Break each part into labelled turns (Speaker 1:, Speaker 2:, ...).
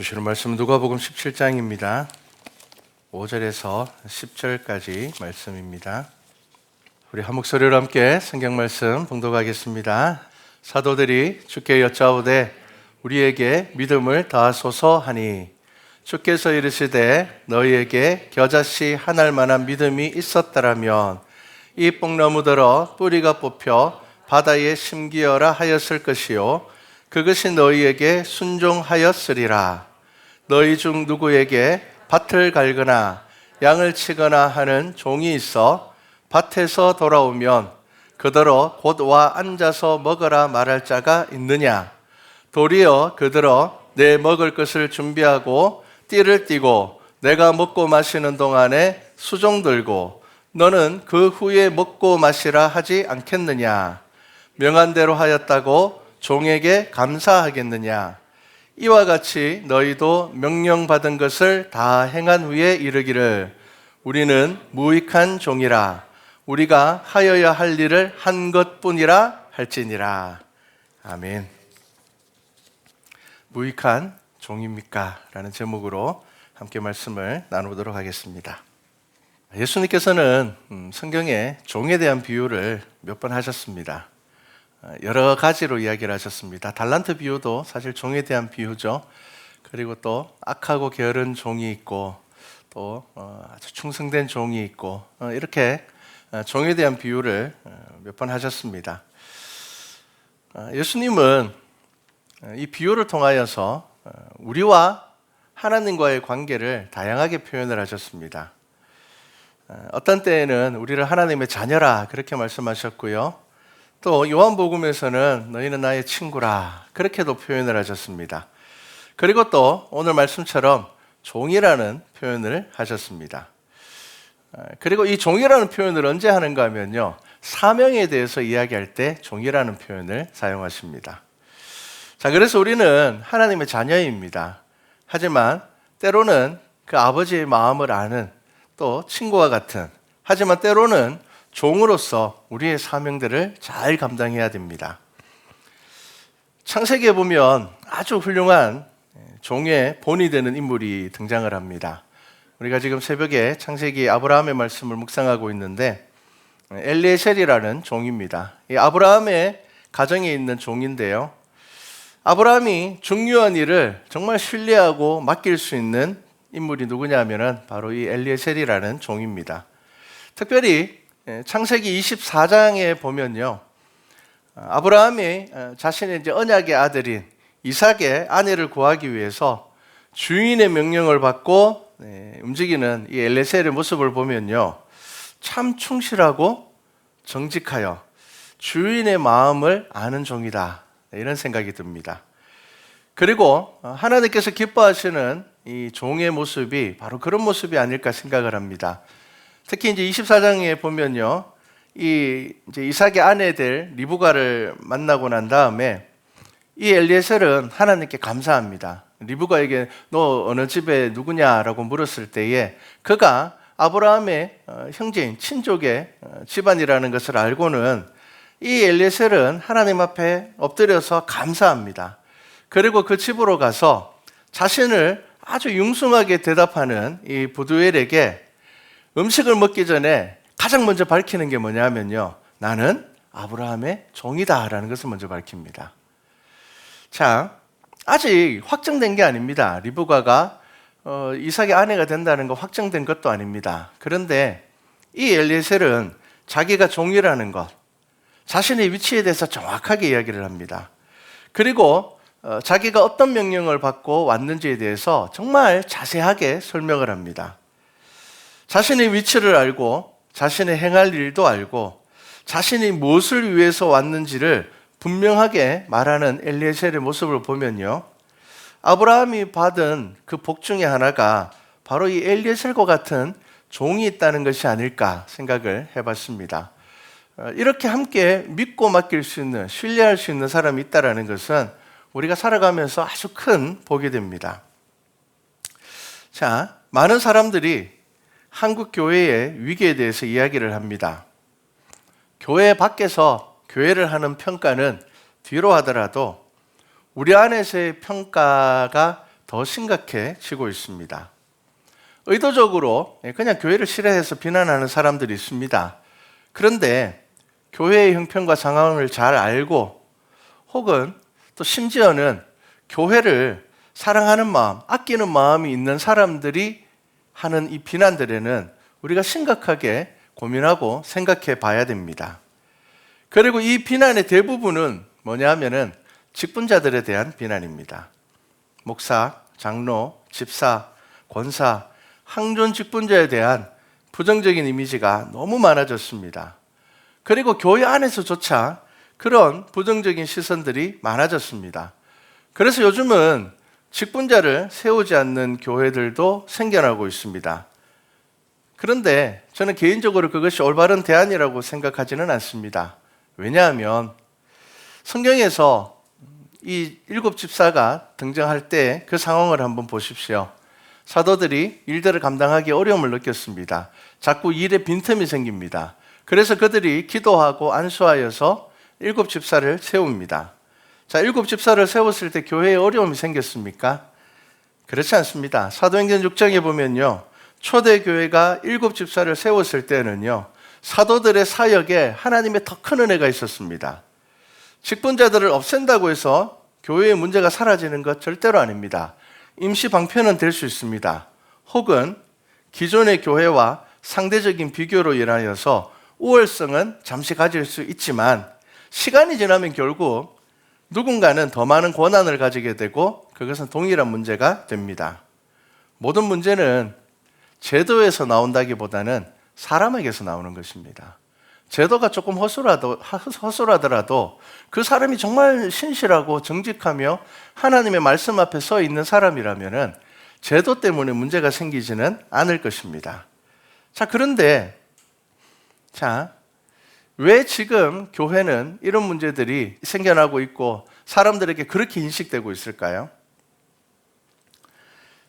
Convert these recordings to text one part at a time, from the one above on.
Speaker 1: 주시는 말씀 누가복음 17장입니다. 5절에서 10절까지 말씀입니다. 우리 한 목소리로 함께 성경 말씀 봉독하겠습니다. 사도들이 주께 여짜오되 우리에게 믿음을 다하소서 하니 주께서 이르시되 너희에게 겨자씨 한 알만한 믿음이 있었더라면 이 뽕나무더러 뿌리가 뽑혀 바다에 심기어라 하였을 것이요 그것이 너희에게 순종하였으리라. 너희 중 누구에게 밭을 갈거나 양을 치거나 하는 종이 있어 밭에서 돌아오면 그더러 곧 와 앉아서 먹으라 말할 자가 있느냐? 도리어 그더러 내 먹을 것을 준비하고 띠를 띠고 내가 먹고 마시는 동안에 수종 들고 너는 그 후에 먹고 마시라 하지 않겠느냐? 명한 대로 하였다고 종에게 감사하겠느냐? 이와 같이 너희도 명령받은 것을 다 행한 후에 이르기를 우리는 무익한 종이라 우리가 하여야 할 일을 한 것뿐이라 할지니라. 아멘. 무익한 종입니까? 라는 제목으로 함께 말씀을 나누도록 하겠습니다. 예수님께서는 성경에 종에 대한 비유를 몇 번 하셨습니다. 여러 가지로 이야기를 하셨습니다. 달란트 비유도 사실 종에 대한 비유죠. 그리고 또 악하고 게으른 종이 있고 또 아주 충성된 종이 있고 이렇게 종에 대한 비유를 몇 번 하셨습니다. 예수님은 이 비유를 통하여서 우리와 하나님과의 관계를 다양하게 표현을 하셨습니다. 어떤 때에는 우리를 하나님의 자녀라 그렇게 말씀하셨고요. 또 요한복음에서는 너희는 나의 친구라 그렇게도 표현을 하셨습니다. 그리고 또 오늘 말씀처럼 종이라는 표현을 하셨습니다. 그리고 이 종이라는 표현을 언제 하는가 하면요, 사명에 대해서 이야기할 때 종이라는 표현을 사용하십니다. 자, 그래서 우리는 하나님의 자녀입니다. 하지만 때로는 그 아버지의 마음을 아는 또 친구와 같은, 하지만 때로는 종으로서 우리의 사명들을 잘 감당해야 됩니다. 창세기에 보면 아주 훌륭한 종의 본이 되는 인물이 등장을 합니다. 우리가 지금 새벽에 창세기 아브라함의 말씀을 묵상하고 있는데 엘리에셀이라는 종입니다. 이 아브라함의 가정에 있는 종인데요. 아브라함이 중요한 일을 정말 신뢰하고 맡길 수 있는 인물이 누구냐 하면 바로 이 엘리에셀이라는 종입니다. 특별히 창세기 24장에 보면요, 아브라함이 자신의 언약의 아들인 이삭의 아내를 구하기 위해서 주인의 명령을 받고 움직이는 이 엘리에셀의 모습을 보면요, 참 충실하고 정직하여 주인의 마음을 아는 종이다 이런 생각이 듭니다. 그리고 하나님께서 기뻐하시는 이 종의 모습이 바로 그런 모습이 아닐까 생각을 합니다. 특히 이제 24장에 보면요, 이제 이삭의 아내들 리브가를 만나고 난 다음에 이 엘리에셀은 하나님께 감사합니다. 리브가에게 너 어느 집에 누구냐라고 물었을 때에 그가 아브라함의 형제인 친족의 집안이라는 것을 알고는 이 엘리에셀은 하나님 앞에 엎드려서 감사합니다. 그리고 그 집으로 가서 자신을 아주 융숭하게 대답하는 이 부두엘에게 음식을 먹기 전에 가장 먼저 밝히는 게 뭐냐면요, 나는 아브라함의 종이다라는 것을 먼저 밝힙니다. 자, 아직 확정된 게 아닙니다. 리브가가 이삭의 아내가 된다는 거 확정된 것도 아닙니다. 그런데 이 엘리에셀은 자기가 종이라는 것, 자신의 위치에 대해서 정확하게 이야기를 합니다. 그리고 자기가 어떤 명령을 받고 왔는지에 대해서 정말 자세하게 설명을 합니다. 자신의 위치를 알고 자신의 행할 일도 알고 자신이 무엇을 위해서 왔는지를 분명하게 말하는 엘리에셀의 모습을 보면요, 아브라함이 받은 그 복 중에 하나가 바로 이 엘리에셀과 같은 종이 있다는 것이 아닐까 생각을 해봤습니다. 이렇게 함께 믿고 맡길 수 있는, 신뢰할 수 있는 사람이 있다는 것은 우리가 살아가면서 아주 큰 복이 됩니다. 자, 많은 사람들이 한국 교회의 위기에 대해서 이야기를 합니다. 교회 밖에서 교회를 하는 평가는 뒤로 하더라도 우리 안에서의 평가가 더 심각해지고 있습니다. 의도적으로 그냥 교회를 싫어해서 비난하는 사람들이 있습니다. 그런데 교회의 형편과 상황을 잘 알고 혹은 또 심지어는 교회를 사랑하는 마음, 아끼는 마음이 있는 사람들이 하는 이 비난들에는 우리가 심각하게 고민하고 생각해 봐야 됩니다. 그리고 이 비난의 대부분은 뭐냐 하면은 직분자들에 대한 비난입니다. 목사, 장로, 집사, 권사, 항존 직분자에 대한 부정적인 이미지가 너무 많아졌습니다. 그리고 교회 안에서조차 그런 부정적인 시선들이 많아졌습니다. 그래서 요즘은 직분자를 세우지 않는 교회들도 생겨나고 있습니다. 그런데 저는 개인적으로 그것이 올바른 대안이라고 생각하지는 않습니다. 왜냐하면 성경에서 이 7 집사가 등장할 때 그 상황을 한번 보십시오. 사도들이 일들을 감당하기 어려움을 느꼈습니다. 자꾸 일에 빈틈이 생깁니다. 그래서 그들이 기도하고 안수하여서 7 집사를 세웁니다. 자, 7 집사를 세웠을 때 교회에 어려움이 생겼습니까? 그렇지 않습니다. 사도행전 6장에 보면요, 초대교회가 7 집사를 세웠을 때는요, 사도들의 사역에 하나님의 더 큰 은혜가 있었습니다. 직분자들을 없앤다고 해서 교회의 문제가 사라지는 것 절대로 아닙니다. 임시 방편은 될 수 있습니다. 혹은 기존의 교회와 상대적인 비교로 인하여서 우월성은 잠시 가질 수 있지만 시간이 지나면 결국 누군가는 더 많은 권한을 가지게 되고 그것은 동일한 문제가 됩니다. 모든 문제는 제도에서 나온다기보다는 사람에게서 나오는 것입니다. 제도가 조금 허술하더라도 그 사람이 정말 신실하고 정직하며 하나님의 말씀 앞에 서 있는 사람이라면 제도 때문에 문제가 생기지는 않을 것입니다. 자, 그런데 왜 지금 교회는 이런 문제들이 생겨나고 있고 사람들에게 그렇게 인식되고 있을까요?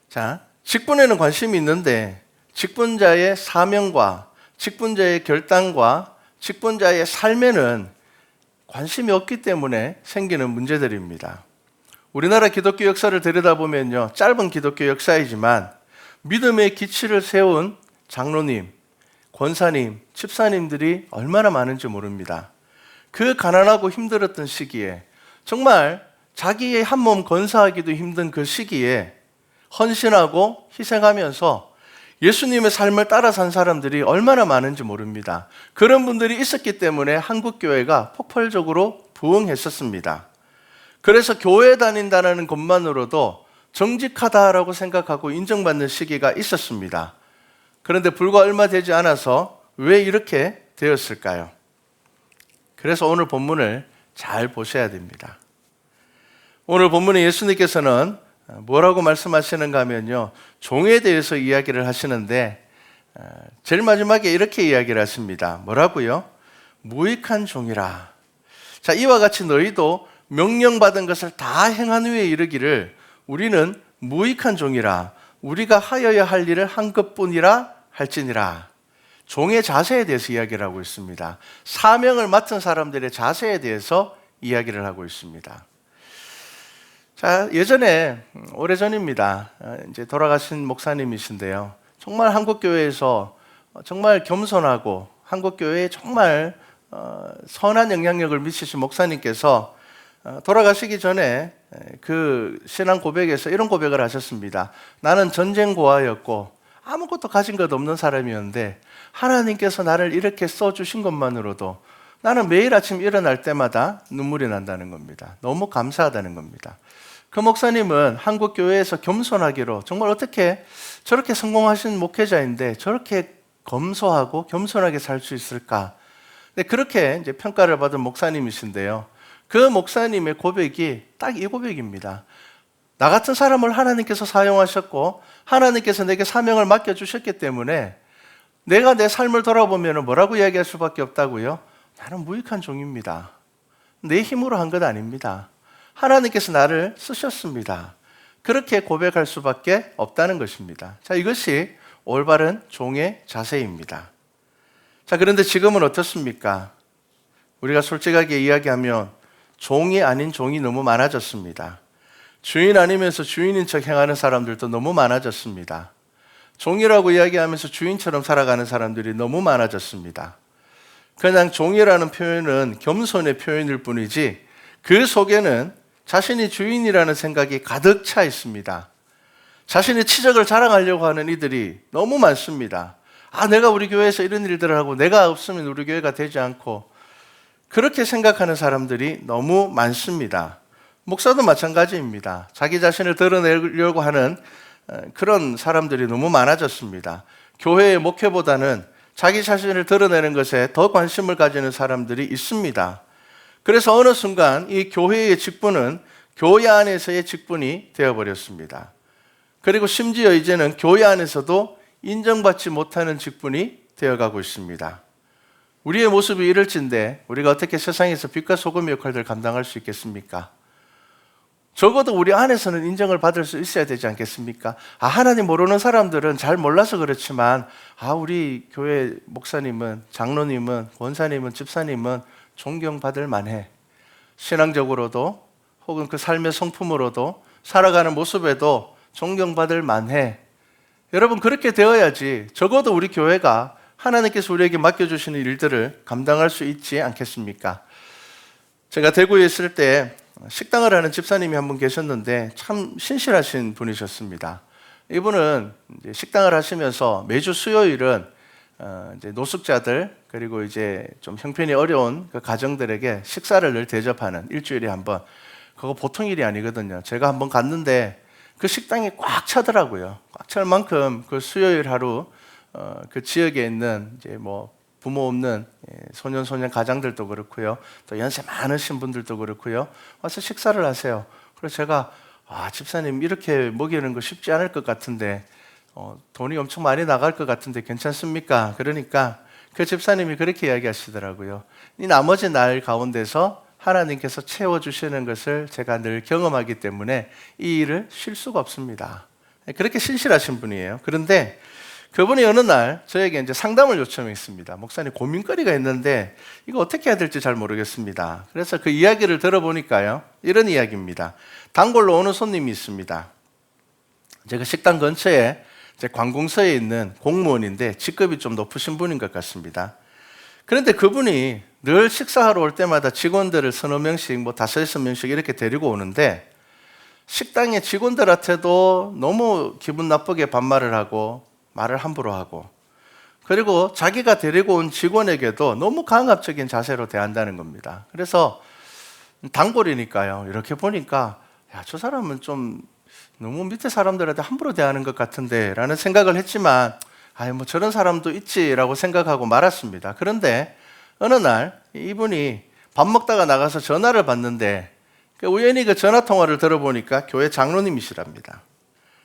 Speaker 1: 자, 직분에는 관심이 있는데 직분자의 사명과 직분자의 결단과 직분자의 삶에는 관심이 없기 때문에 생기는 문제들입니다. 우리나라 기독교 역사를 들여다보면요, 짧은 기독교 역사이지만 믿음의 기치를 세운 장로님, 권사님, 집사님들이 얼마나 많은지 모릅니다. 그 가난하고 힘들었던 시기에 정말 자기의 한 몸 건사하기도 힘든 그 시기에 헌신하고 희생하면서 예수님의 삶을 따라 산 사람들이 얼마나 많은지 모릅니다. 그런 분들이 있었기 때문에 한국교회가 폭발적으로 부흥했었습니다. 그래서 교회 다닌다는 것만으로도 정직하다라고 생각하고 인정받는 시기가 있었습니다. 그런데 불과 얼마 되지 않아서 왜 이렇게 되었을까요? 그래서 오늘 본문을 잘 보셔야 됩니다. 오늘 본문에 예수님께서는 뭐라고 말씀하시는가 하면요, 종에 대해서 이야기를 하시는데 제일 마지막에 이렇게 이야기를 하십니다. 뭐라고요? 무익한 종이라. 자, 이와 같이 너희도 명령받은 것을 다 행한 후에 이르기를 우리는 무익한 종이라, 우리가 하여야 할 일을 한 것뿐이라 할지니라. 종의 자세에 대해서 이야기를 하고 있습니다. 사명을 맡은 사람들의 자세에 대해서 이야기를 하고 있습니다. 자, 예전에 오래전입니다. 이제 돌아가신 목사님이신데요. 정말 한국교회에서 정말 겸손하고 한국교회에 정말 선한 영향력을 미치신 목사님께서 돌아가시기 전에 그 신앙 고백에서 이런 고백을 하셨습니다. 나는 전쟁 고아였고 아무것도 가진 것 없는 사람이었는데 하나님께서 나를 이렇게 써주신 것만으로도 나는 매일 아침 일어날 때마다 눈물이 난다는 겁니다. 너무 감사하다는 겁니다. 그 목사님은 한국교회에서 겸손하기로 정말 어떻게 저렇게 성공하신 목회자인데 저렇게 검소하고 겸손하게 살 수 있을까? 네, 그렇게 이제 평가를 받은 목사님이신데요. 그 목사님의 고백이 딱 이 고백입니다. 나 같은 사람을 하나님께서 사용하셨고 하나님께서 내게 사명을 맡겨주셨기 때문에 내가 내 삶을 돌아보면 뭐라고 이야기할 수밖에 없다고요? 나는 무익한 종입니다. 내 힘으로 한 것 아닙니다. 하나님께서 나를 쓰셨습니다. 그렇게 고백할 수밖에 없다는 것입니다. 자, 이것이 올바른 종의 자세입니다. 자, 그런데 지금은 어떻습니까? 우리가 솔직하게 이야기하면 종이 아닌 종이 너무 많아졌습니다. 주인 아니면서 주인인 척 행하는 사람들도 너무 많아졌습니다. 종이라고 이야기하면서 주인처럼 살아가는 사람들이 너무 많아졌습니다. 그냥 종이라는 표현은 겸손의 표현일 뿐이지 그 속에는 자신이 주인이라는 생각이 가득 차 있습니다. 자신의 치적을 자랑하려고 하는 이들이 너무 많습니다. 내가 우리 교회에서 이런 일들을 하고 내가 없으면 우리 교회가 되지 않고, 그렇게 생각하는 사람들이 너무 많습니다. 목사도 마찬가지입니다. 자기 자신을 드러내려고 하는 그런 사람들이 너무 많아졌습니다. 교회의 목회보다는 자기 자신을 드러내는 것에 더 관심을 가지는 사람들이 있습니다. 그래서 어느 순간 이 교회의 직분은 교회 안에서의 직분이 되어버렸습니다. 그리고 심지어 이제는 교회 안에서도 인정받지 못하는 직분이 되어가고 있습니다. 우리의 모습이 이럴진데 우리가 어떻게 세상에서 빛과 소금의 역할을 감당할 수 있겠습니까? 적어도 우리 안에서는 인정을 받을 수 있어야 되지 않겠습니까? 하나님 모르는 사람들은 잘 몰라서 그렇지만 우리 교회 목사님은, 장로님은, 권사님은, 집사님은 존경받을 만해. 신앙적으로도 혹은 그 삶의 성품으로도 살아가는 모습에도 존경받을 만해. 여러분, 그렇게 되어야지 적어도 우리 교회가 하나님께서 우리에게 맡겨주시는 일들을 감당할 수 있지 않겠습니까? 제가 대구에 있을 때 식당을 하는 집사님이 한 분 계셨는데 참 신실하신 분이셨습니다. 이분은 이제 식당을 하시면서 매주 수요일은 이제 노숙자들 그리고 이제 좀 형편이 어려운 그 가정들에게 식사를 늘 대접하는, 일주일에 한 번. 그거 보통 일이 아니거든요. 제가 한번 갔는데 그 식당이 꽉 차더라고요. 꽉 찰 만큼 그 수요일 하루 그 지역에 있는 이제 뭐 부모 없는 소년 가장들도 그렇고요. 또 연세 많으신 분들도 그렇고요. 와서 식사를 하세요. 그래서 제가 집사님 이렇게 먹이는 거 쉽지 않을 것 같은데 돈이 엄청 많이 나갈 것 같은데 괜찮습니까? 그러니까 그 집사님이 그렇게 이야기하시더라고요. 이 나머지 날 가운데서 하나님께서 채워주시는 것을 제가 늘 경험하기 때문에 이 일을 쉴 수가 없습니다. 그렇게 신실하신 분이에요. 그런데 그분이 어느 날 저에게 이제 상담을 요청했습니다. 목사님, 고민거리가 있는데 이거 어떻게 해야 될지 잘 모르겠습니다. 그래서 그 이야기를 들어보니까요, 이런 이야기입니다. 단골로 오는 손님이 있습니다. 제가 식당 근처에 이제 관공서에 있는 공무원인데 직급이 좀 높으신 분인 것 같습니다. 그런데 그분이 늘 식사하러 올 때마다 직원들을 서너 명씩, 뭐 5-6명씩 이렇게 데리고 오는데 식당의 직원들한테도 너무 기분 나쁘게 반말을 하고 말을 함부로 하고, 그리고 자기가 데리고 온 직원에게도 너무 강압적인 자세로 대한다는 겁니다. 그래서 단골이니까요, 이렇게 보니까 저 사람은 좀 너무 밑에 사람들한테 함부로 대하는 것 같은데 라는 생각을 했지만 뭐 저런 사람도 있지라고 생각하고 말았습니다. 그런데 어느 날 이분이 밥 먹다가 나가서 전화를 받는데 우연히 그 전화 통화를 들어보니까 교회 장로님이시랍니다.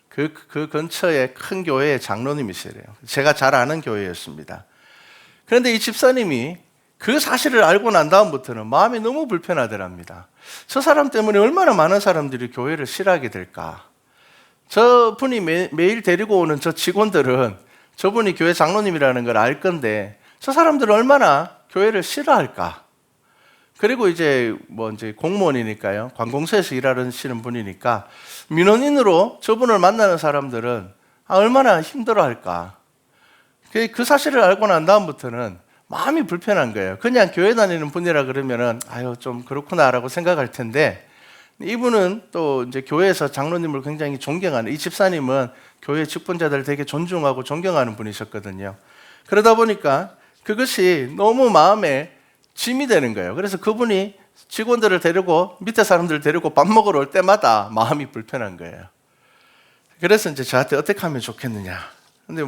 Speaker 1: 그 근처에 큰 교회의 장로님이시래요. 제가 잘 아는 교회였습니다. 그런데 이 집사님이 그 사실을 알고 난 다음부터는 마음이 너무 불편하더랍니다. 저 사람 때문에 얼마나 많은 사람들이 교회를 싫어하게 될까? 저 분이 매일 데리고 오는 저 직원들은 저분이 교회 장로님이라는 걸 알 건데 저 사람들은 얼마나 교회를 싫어할까? 그리고 이제 공무원이니까요, 관공서에서 일하시는 분이니까 민원인으로 저분을 만나는 사람들은 얼마나 힘들어할까? 그 사실을 알고 난 다음부터는 마음이 불편한 거예요. 그냥 교회 다니는 분이라 그러면은 좀 그렇구나라고 생각할 텐데, 이분은 또 이제 교회에서 장로님을 굉장히 존경하는, 이 집사님은 교회 직분자들을 되게 존중하고 존경하는 분이셨거든요. 그러다 보니까 그것이 너무 마음에 짐이 되는 거예요. 그래서 그분이 직원들을 데리고, 밑에 사람들을 데리고 밥 먹으러 올 때마다 마음이 불편한 거예요. 그래서 이제 저한테 어떻게 하면 좋겠느냐. 근데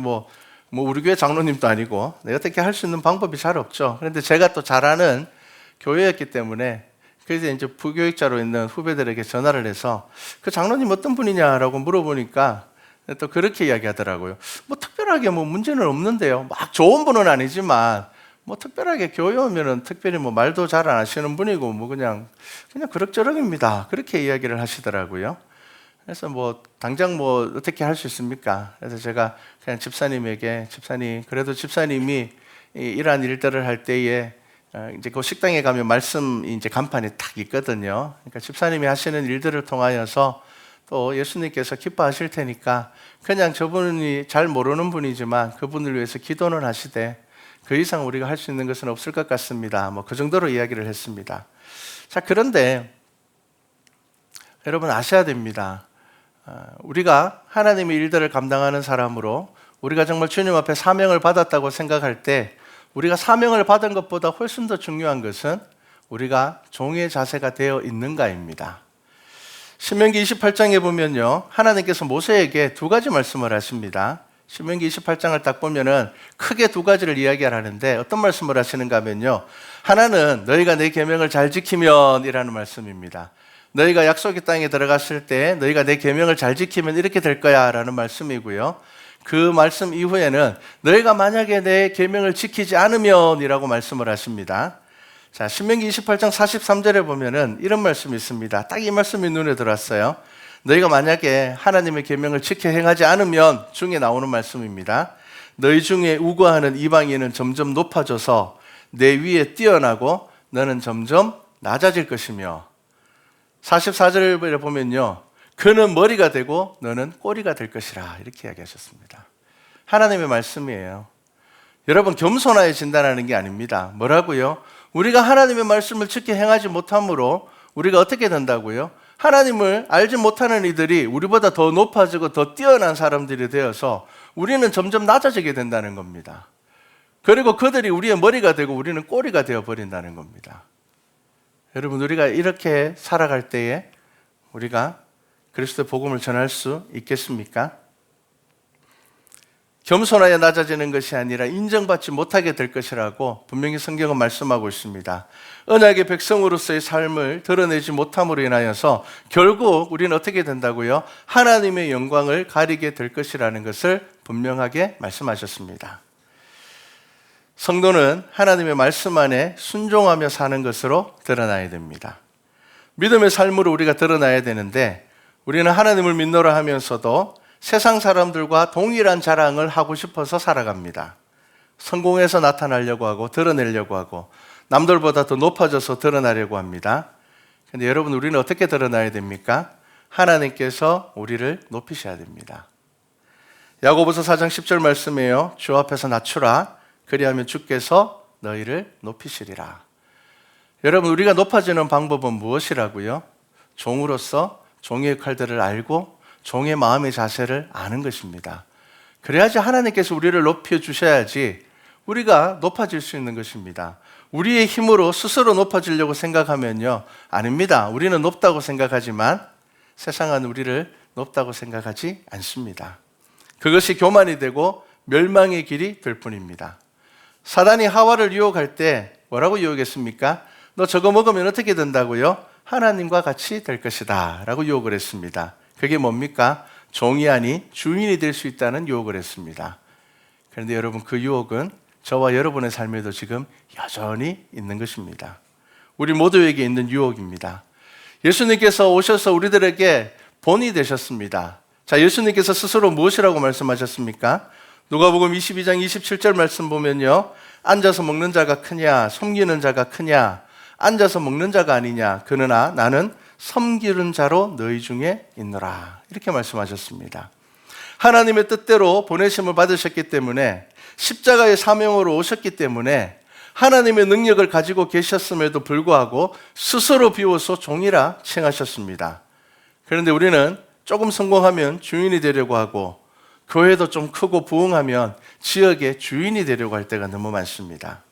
Speaker 1: 우리 교회 장로님도 아니고 어떻게 할 수 있는 방법이 잘 없죠. 그런데 제가 또 잘 아는 교회였기 때문에 그래서 이제 부교육자로 있는 후배들에게 전화를 해서 그 장로님 어떤 분이냐라고 물어보니까 또 그렇게 이야기하더라고요. 특별하게 문제는 없는데요. 막 좋은 분은 아니지만 특별하게 교회 오면은 특별히 말도 잘 안 하시는 분이고 그냥 그럭저럭입니다. 그렇게 이야기를 하시더라고요. 그래서 당장 어떻게 할 수 있습니까? 그래서 제가 그냥 집사님에게, 집사님, 그래도 집사님이 이러한 일들을 할 때에 이제 그 식당에 가면 말씀이 이제 간판에 딱 있거든요. 그러니까 집사님이 하시는 일들을 통하여서 또 예수님께서 기뻐하실 테니까 그냥 저분이 잘 모르는 분이지만 그분을 위해서 기도는 하시되 그 이상 우리가 할 수 있는 것은 없을 것 같습니다. 그 정도로 이야기를 했습니다. 자, 그런데 여러분 아셔야 됩니다. 우리가 하나님의 일들을 감당하는 사람으로 우리가 정말 주님 앞에 사명을 받았다고 생각할 때 우리가 사명을 받은 것보다 훨씬 더 중요한 것은 우리가 종의 자세가 되어 있는가입니다. 신명기 28장에 보면요, 하나님께서 모세에게 두 가지 말씀을 하십니다. 신명기 28장을 딱 보면은 크게 두 가지를 이야기하는데 어떤 말씀을 하시는가 하면요, 하나는 너희가 내 계명을 잘 지키면 이라는 말씀입니다. 너희가 약속의 땅에 들어갔을 때 너희가 내 계명을 잘 지키면 이렇게 될 거야 라는 말씀이고요, 그 말씀 이후에는 너희가 만약에 내 계명을 지키지 않으면 이라고 말씀을 하십니다. 자, 신명기 28장 43절에 보면은 이런 말씀이 있습니다. 딱 이 말씀이 눈에 들어왔어요. 너희가 만약에 하나님의 계명을 지켜 행하지 않으면 중에 나오는 말씀입니다. 너희 중에 우거하는 이방인은 점점 높아져서 내 위에 뛰어나고 너는 점점 낮아질 것이며, 44절에 보면요, 그는 머리가 되고 너는 꼬리가 될 것이라 이렇게 이야기하셨습니다. 하나님의 말씀이에요. 여러분, 겸손해진다는 게 아닙니다. 뭐라고요? 우리가 하나님의 말씀을 지켜 행하지 못함으로 우리가 어떻게 된다고요? 하나님을 알지 못하는 이들이 우리보다 더 높아지고 더 뛰어난 사람들이 되어서 우리는 점점 낮아지게 된다는 겁니다. 그리고 그들이 우리의 머리가 되고 우리는 꼬리가 되어버린다는 겁니다. 여러분, 우리가 이렇게 살아갈 때에 우리가 그리스도의 복음을 전할 수 있겠습니까? 겸손하여 낮아지는 것이 아니라 인정받지 못하게 될 것이라고 분명히 성경은 말씀하고 있습니다. 언약의 백성으로서의 삶을 드러내지 못함으로 인하여서 결국 우리는 어떻게 된다고요? 하나님의 영광을 가리게 될 것이라는 것을 분명하게 말씀하셨습니다. 성도는 하나님의 말씀 안에 순종하며 사는 것으로 드러나야 됩니다. 믿음의 삶으로 우리가 드러나야 되는데, 우리는 하나님을 믿노라 하면서도 세상 사람들과 동일한 자랑을 하고 싶어서 살아갑니다. 성공해서 나타나려고 하고 드러내려고 하고 남들보다 더 높아져서 드러나려고 합니다. 그런데 여러분, 우리는 어떻게 드러나야 됩니까? 하나님께서 우리를 높이셔야 됩니다. 야고보서 4장 10절 말씀이에요. 주 앞에서 낮추라. 그리하면 주께서 너희를 높이시리라. 여러분, 우리가 높아지는 방법은 무엇이라고요? 종으로서 종의 역할들을 알고 종의 마음의 자세를 아는 것입니다. 그래야지 하나님께서 우리를 높여주셔야지 우리가 높아질 수 있는 것입니다. 우리의 힘으로 스스로 높아지려고 생각하면요, 아닙니다. 우리는 높다고 생각하지만 세상은 우리를 높다고 생각하지 않습니다. 그것이 교만이 되고 멸망의 길이 될 뿐입니다. 사단이 하와를 유혹할 때 뭐라고 유혹했습니까? 너 저거 먹으면 어떻게 된다고요? 하나님과 같이 될 것이다 라고 유혹을 했습니다. 그게 뭡니까? 종이 아니 주인이 될 수 있다는 유혹을 했습니다. 그런데 여러분, 그 유혹은 저와 여러분의 삶에도 지금 여전히 있는 것입니다. 우리 모두에게 있는 유혹입니다. 예수님께서 오셔서 우리들에게 본이 되셨습니다. 자, 예수님께서 스스로 무엇이라고 말씀하셨습니까? 누가복음 22장 27절 말씀 보면요, 앉아서 먹는 자가 크냐 섬기는 자가 크냐? 앉아서 먹는 자가 아니냐? 그러나 나는 섬기는 자로 너희 중에 있노라. 이렇게 말씀하셨습니다. 하나님의 뜻대로 보내심을 받으셨기 때문에, 십자가의 사명으로 오셨기 때문에 하나님의 능력을 가지고 계셨음에도 불구하고 스스로 비워서 종이라 칭하셨습니다. 그런데 우리는 조금 성공하면 주인이 되려고 하고, 교회도 좀 크고 부흥하면 지역의 주인이 되려고 할 때가 너무 많습니다.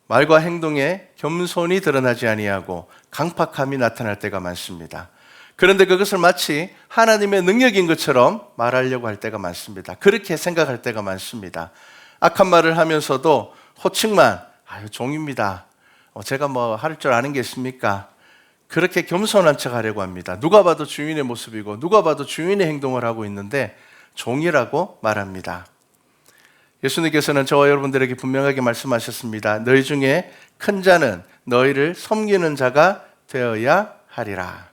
Speaker 1: 말과 행동에 겸손이 드러나지 아니하고 강팍함이 나타날 때가 많습니다. 그런데 그것을 마치 하나님의 능력인 것처럼 말하려고 할 때가 많습니다. 그렇게 생각할 때가 많습니다. 악한 말을 하면서도 호칭만, 종입니다. 제가 뭐 할 줄 아는 게 있습니까? 그렇게 겸손한 척 하려고 합니다. 누가 봐도 주인의 모습이고 누가 봐도 주인의 행동을 하고 있는데 종이라고 말합니다. 예수님께서는 저와 여러분들에게 분명하게 말씀하셨습니다. 너희 중에 큰 자는 너희를 섬기는 자가 되어야 하리라.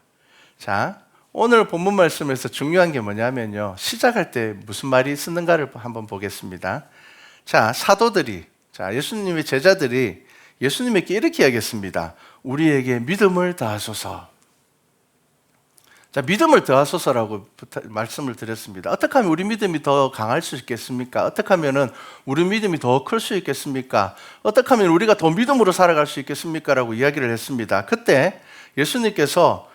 Speaker 1: 자, 오늘 본문 말씀에서 중요한 게 뭐냐면요, 시작할 때 무슨 말이 쓰는가를 한번 보겠습니다. 자, 사도들이, 예수님의 제자들이 예수님에게 이렇게 이야기했습니다. 우리에게 믿음을 다하소서. 자, 믿음을 더하소서라고 말씀을 드렸습니다. 어떻게 하면 우리 믿음이 더 강할 수 있겠습니까? 어떻게 하면 우리 믿음이 더 클 수 있겠습니까? 어떻게 하면 우리가 더 믿음으로 살아갈 수 있겠습니까? 라고 이야기를 했습니다. 그때 예수님께서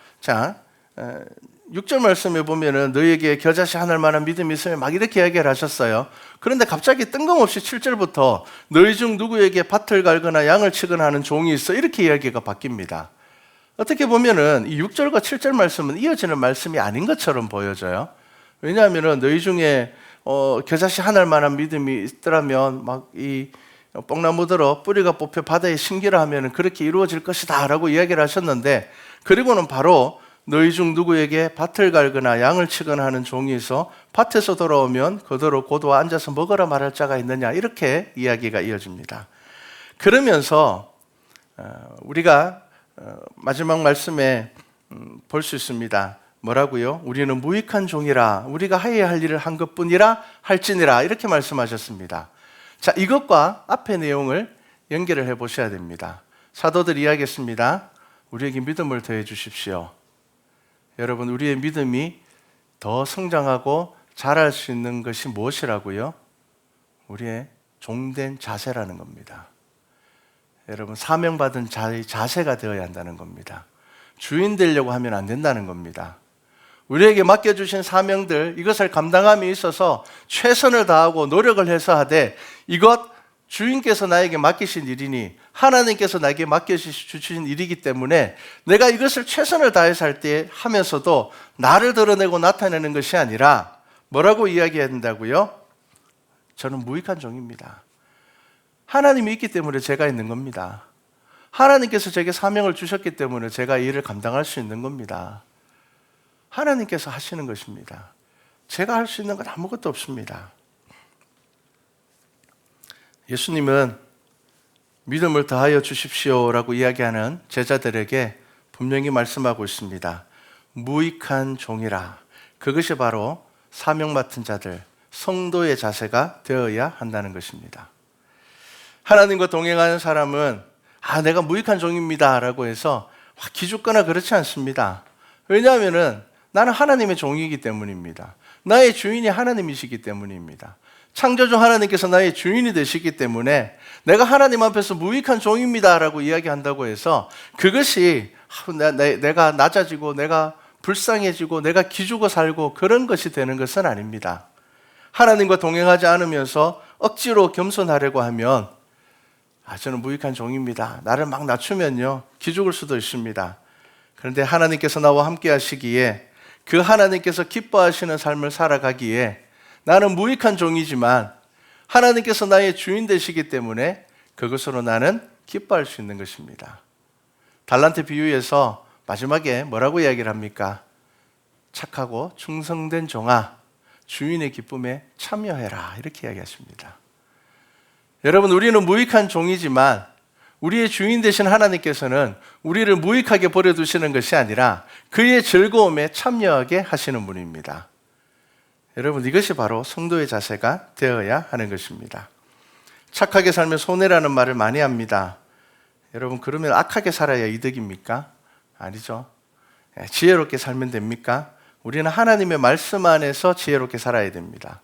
Speaker 1: 6절 말씀에 보면은 너희에게 겨자씨 하늘 만한 믿음이 있으면 막 이렇게 이야기를 하셨어요. 그런데 갑자기 뜬금없이 7절부터 너희 중 누구에게 밭을 갈거나 양을 치거나 하는 종이 있어 이렇게 이야기가 바뀝니다. 어떻게 보면은 이 6절과 7절 말씀은 이어지는 말씀이 아닌 것처럼 보여져요. 왜냐하면은 너희 중에 겨자씨 하늘 만한 믿음이 있더라면 막 이 뽕나무 들어 뿌리가 뽑혀 바다에 심기라 하면은 그렇게 이루어질 것이다라고 이야기를 하셨는데, 그리고는 바로 너희 중 누구에게 밭을 갈거나 양을 치거나 하는 종이 있어 밭에서 돌아오면 그대로 고도와 앉아서 먹으라 말할 자가 있느냐, 이렇게 이야기가 이어집니다. 그러면서 우리가 마지막 말씀에 볼 수 있습니다. 뭐라고요? 우리는 무익한 종이라 우리가 하여야 할 일을 한 것뿐이라 할지니라, 이렇게 말씀하셨습니다. 자, 이것과 앞의 내용을 연결을 해 보셔야 됩니다. 사도들이 이야기했습니다. 우리에게 믿음을 더해 주십시오. 여러분, 우리의 믿음이 더 성장하고 자랄 수 있는 것이 무엇이라고요? 우리의 종된 자세라는 겁니다. 여러분, 사명받은 자세가 되어야 한다는 겁니다. 주인 되려고 하면 안 된다는 겁니다. 우리에게 맡겨주신 사명들, 이것을 감당함에 있어서 최선을 다하고 노력을 해서 하되, 이것 주인께서 나에게 맡기신 일이니 하나님께서 나에게 맡겨주신 일이기 때문에 내가 이것을 최선을 다해서 할 때 하면서도 나를 드러내고 나타내는 것이 아니라 뭐라고 이야기해야 된다고요? 저는 무익한 종입니다. 하나님이 있기 때문에 제가 있는 겁니다. 하나님께서 제게 사명을 주셨기 때문에 제가 이 일을 감당할 수 있는 겁니다. 하나님께서 하시는 것입니다. 제가 할 수 있는 건 아무것도 없습니다. 예수님은 믿음을 더하여 주십시오라고 이야기하는 제자들에게 분명히 말씀하고 있습니다. 무익한 종이라. 그것이 바로 사명 맡은 자들, 성도의 자세가 되어야 한다는 것입니다. 하나님과 동행하는 사람은 내가 무익한 종입니다 라고 해서 기죽거나 그렇지 않습니다. 왜냐하면 나는 하나님의 종이기 때문입니다. 나의 주인이 하나님이시기 때문입니다. 창조주 하나님께서 나의 주인이 되시기 때문에 내가 하나님 앞에서 무익한 종입니다 라고 이야기한다고 해서 그것이 내가 낮아지고 내가 불쌍해지고 내가 기죽어 살고 그런 것이 되는 것은 아닙니다. 하나님과 동행하지 않으면서 억지로 겸손하려고 하면 저는 무익한 종입니다, 나를 막 낮추면요 기죽을 수도 있습니다. 그런데 하나님께서 나와 함께 하시기에, 그 하나님께서 기뻐하시는 삶을 살아가기에 나는 무익한 종이지만 하나님께서 나의 주인 되시기 때문에 그것으로 나는 기뻐할 수 있는 것입니다. 달란트 비유에서 마지막에 뭐라고 이야기를 합니까? 착하고 충성된 종아, 주인의 기쁨에 참여해라, 이렇게 이야기하십니다. 여러분, 우리는 무익한 종이지만 우리의 주인 되신 하나님께서는 우리를 무익하게 버려두시는 것이 아니라 그의 즐거움에 참여하게 하시는 분입니다. 여러분, 이것이 바로 성도의 자세가 되어야 하는 것입니다. 착하게 살면 손해라는 말을 많이 합니다. 여러분, 그러면 악하게 살아야 이득입니까? 아니죠. 지혜롭게 살면 됩니까? 우리는 하나님의 말씀 안에서 지혜롭게 살아야 됩니다.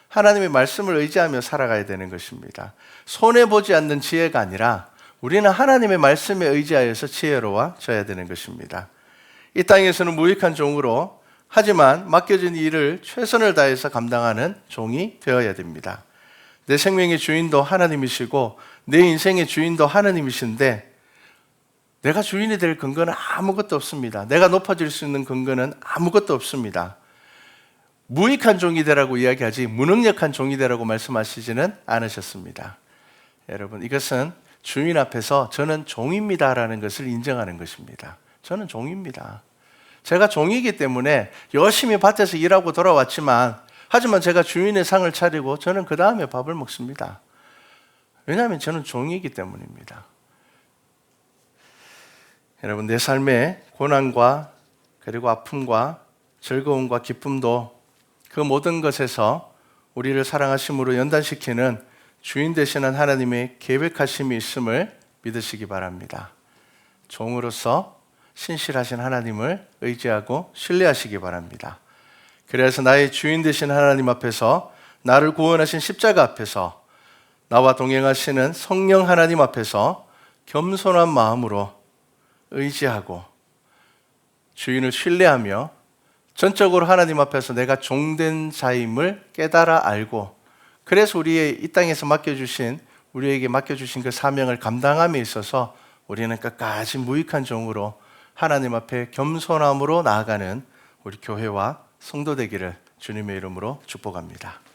Speaker 1: 하나님의 말씀을 의지하며 살아가야 되는 것입니다. 손해보지 않는 지혜가 아니라 우리는 하나님의 말씀에 의지하여서 지혜로워져야 되는 것입니다. 이 땅에서는 무익한 종으로, 하지만 맡겨진 일을 최선을 다해서 감당하는 종이 되어야 됩니다. 내 생명의 주인도 하나님이시고 내 인생의 주인도 하나님이신데 내가 주인이 될 근거는 아무것도 없습니다. 내가 높아질 수 있는 근거는 아무것도 없습니다. 무익한 종이 되라고 이야기하지 무능력한 종이 되라고 말씀하시지는 않으셨습니다. 여러분, 이것은 주인 앞에서 저는 종입니다라는 것을 인정하는 것입니다. 저는 종입니다. 제가 종이기 때문에 열심히 밭에서 일하고 돌아왔지만, 하지만 제가 주인의 상을 차리고 저는 그 다음에 밥을 먹습니다. 왜냐하면 저는 종이기 때문입니다. 여러분, 내 삶의 고난과 그리고 아픔과 즐거움과 기쁨도 그 모든 것에서 우리를 사랑하심으로 연단시키는 주인 되시는 하나님의 계획하심이 있음을 믿으시기 바랍니다. 종으로서 신실하신 하나님을 의지하고 신뢰하시기 바랍니다. 그래서 나의 주인 되신 하나님 앞에서, 나를 구원하신 십자가 앞에서, 나와 동행하시는 성령 하나님 앞에서 겸손한 마음으로 의지하고 주인을 신뢰하며 전적으로 하나님 앞에서 내가 종된 자임을 깨달아 알고, 그래서 우리의 이 땅에서 우리에게 맡겨주신 그 사명을 감당함에 있어서 우리는 끝까지 무익한 종으로 하나님 앞에 겸손함으로 나아가는 우리 교회와 성도 되기를 주님의 이름으로 축복합니다.